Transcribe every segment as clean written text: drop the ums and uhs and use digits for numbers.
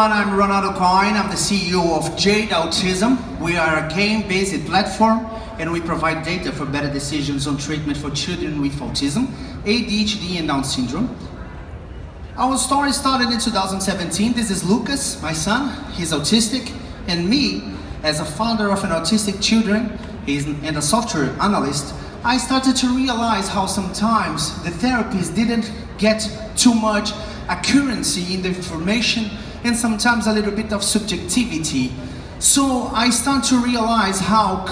everyone, I'm Ronaldo Cohin. I'm the CEO of JADE Autism. We are a game-based platform and we provide data for better decisions on treatment for children with autism, ADHD and Down syndrome. Our story started in 2017. This is Lucas, my son. He's autistic, and me, as a father of an autistic children and a software analyst, I started to realize how sometimes the therapists didn't get too much accuracy in the information and sometimes a little bit of subjectivity. So I started to realize how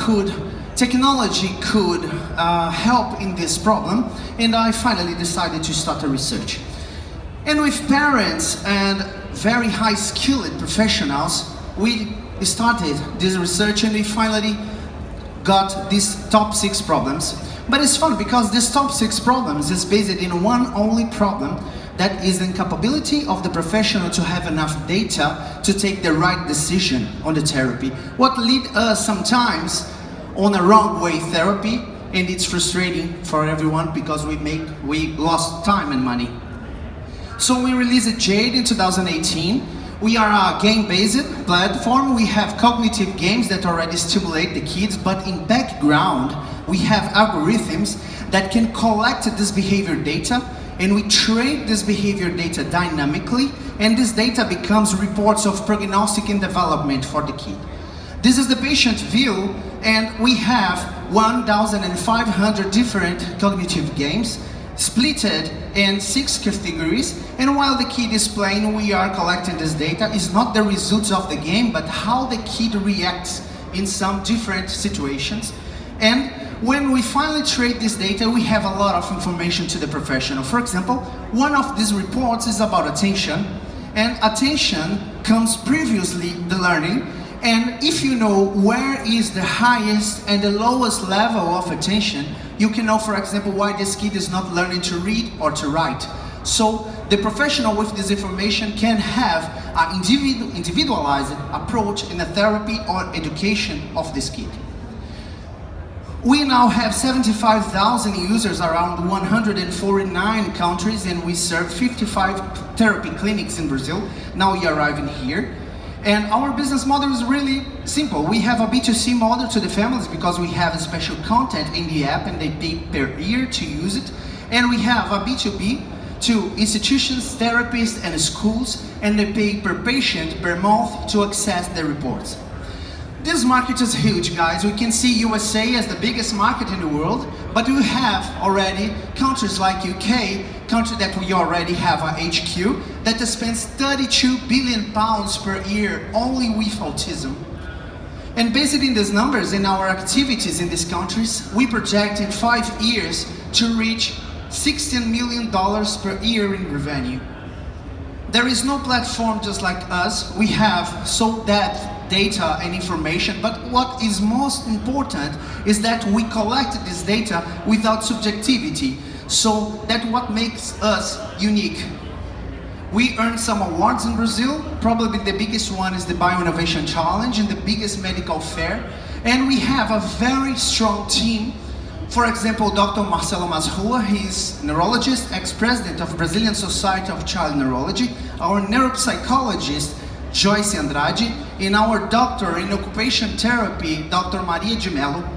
technology could help in this problem, and I finally decided to start a research. And with parents and very high-skilled professionals, we started this research and we finally got these top 6 problems. But it's fun because these top 6 problems is based in one only problem, that is the incapability of the professional to have enough data to take the right decision on the therapy. What lead us sometimes on a wrong way therapy, and it's frustrating for everyone because we lost time and money. So we released JADE in 2018. We are a game-based platform. We have cognitive games that already stimulate the kids, but in background, we have algorithms that can collect this behavior data, and we trade this behavior data dynamically, and this data becomes reports of prognostic and development for the kid. This is the patient view, and we have 1,500 different cognitive games splitted in 6 categories, and while the kid is playing, we are collecting this data. It's not the results of the game, but how the kid reacts in some different situations. And when we finally trade this data, we have a lot of information to the professional. For example, one of these reports is about attention, and attention comes previously the learning, and if you know where is the highest and the lowest level of attention, you can know, for example, why this kid is not learning to read or to write. So the professional with this information can have an individualized approach in the therapy or education of this kid. We now have 75,000 users around 149 countries, and we serve 55 therapy clinics in Brazil. Now we are arriving here. And our business model is really simple. We have a B2C model to the families because we have a special content in the app and they pay per year to use it. And we have a B2B to institutions, therapists and schools, and they pay per patient per month to access the reports. This market is huge, guys. We can see USA as the biggest market in the world, but we have already countries like UK, country that we already have a HQ, that spends 32 billion pounds per year only with autism. And based on these numbers and our activities in these countries, we project in 5 years to reach $16 million per year in revenue. There is no platform just like us. We have so depth data and information, but what is most important is that we collect this data without subjectivity, so that what makes us unique. We earned some awards in Brazil. Probably the biggest one is the Bio-Innovation Challenge and the biggest medical fair, and we have a very strong team. For example, Dr. Marcelo Masrua, he's a neurologist, ex-president of Brazilian Society of Child Neurology, our neuropsychologist, Joyce Andrade, and our doctor in occupational therapy, Dr. Maria de Mello.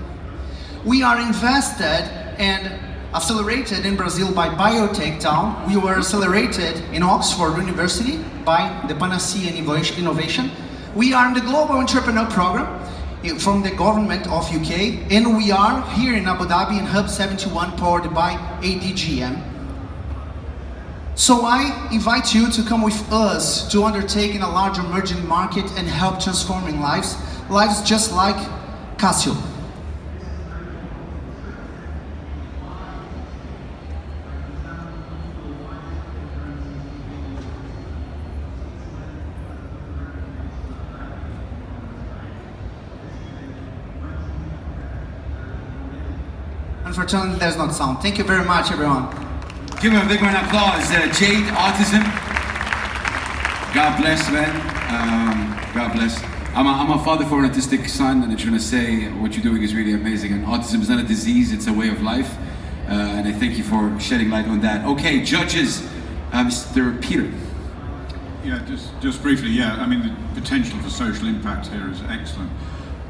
We are invested and accelerated in Brazil by Biotech Town. We were accelerated in Oxford University by the Panacea Innovation. We are in the Global Entrepreneur Program from the government of UK, and we are here in Abu Dhabi in Hub 71 powered by ADGM. So I invite you to come with us to undertake in a large emerging market and help transforming lives just like Casio. Unfortunately, there's not sound. Thank you very much, everyone. Give him a big round of applause. JADE Autism. God bless, man. God bless. I'm a father for an autistic son, and I just want to say what you're doing is really amazing. And autism is not a disease, it's a way of life. And I thank you for shedding light on that. Okay, judges, Mr. Peter. Yeah, just briefly, yeah, I mean, the potential for social impact here is excellent.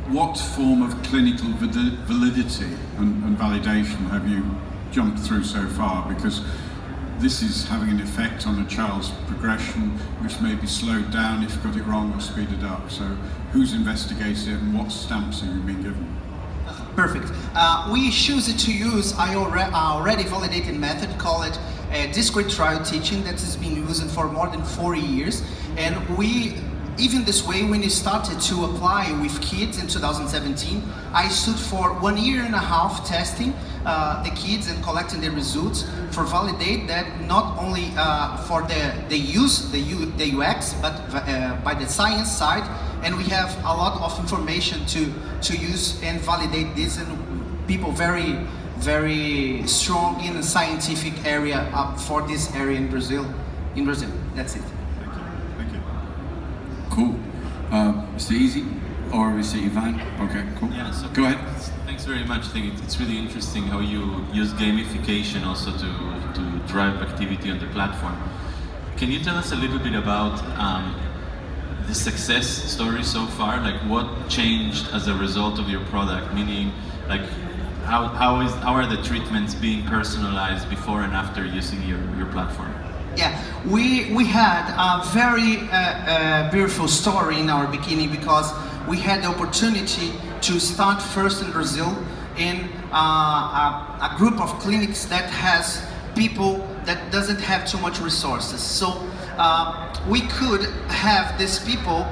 What form of clinical validity and validation have you jumped through so far? Because this is having an effect on a child's progression, which may be slowed down if you got it wrong or speeded up. So who's investigated it and what stamps have you been given? Perfect. We choose to use our already validated method called discrete trial teaching that has been used for more than 40 years. And even this way, when we started to apply with kids in 2017, I stood for 1.5 years testing the kids and collecting the results for validate that not only for the use, the UX, but by the science side. And we have a lot of information to use and validate this, and people very strong in the scientific area for this area in Brazil. That's it. Thank you. Cool. Mr. Easy or Mr. Ivan? Okay, cool. Yeah, so go ahead. Thanks very much. I think it's really interesting how you use gamification also to drive activity on the platform. Can you tell us a little bit about the success story so far? Like what changed as a result of your product? Meaning, like how are the treatments being personalized before and after using your platform? Yeah, we had a very beautiful story in our beginning because we had the opportunity to start first in Brazil in a group of clinics that has people that doesn't have too much resources. So we could have these people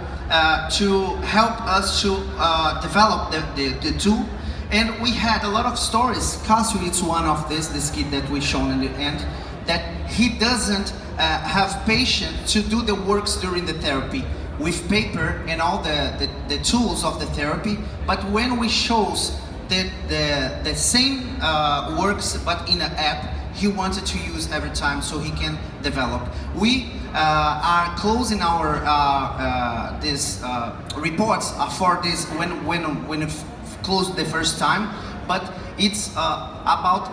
to help us to develop the tool. And we had a lot of stories. Cassio is one of this kid that we shown in the end, that he doesn't have patience to do the works during the therapy with paper and all the tools of the therapy. But when we shows the same works but in an app, he wanted to use every time so he can develop. We are closing our this reports for this when it closed the first time, but it's about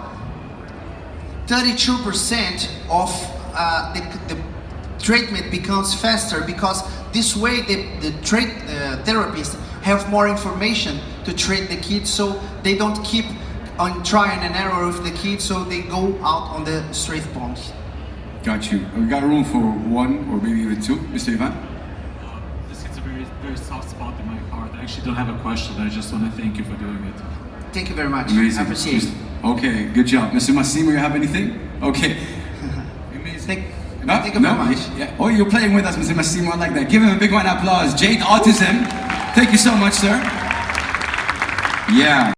32% of the treatment becomes faster because this way the therapists have more information to treat the kids, so they don't keep on trying and error with the kids, so they go out on the straight points. Got you. We got room for one or maybe even two. Mr. Ivan? This hits a very soft spot in my heart. I actually don't have a question. I just want to thank you for doing it. Thank you very much. Amazing. I appreciate it. Okay, good job. Mr. Massimo, you have anything? Okay. Thank you very much. Yeah. Oh, you're playing with us, Mr. Massimo. I like that. Give him a big round of applause. JADE Autism. Thank you so much, sir. Yeah.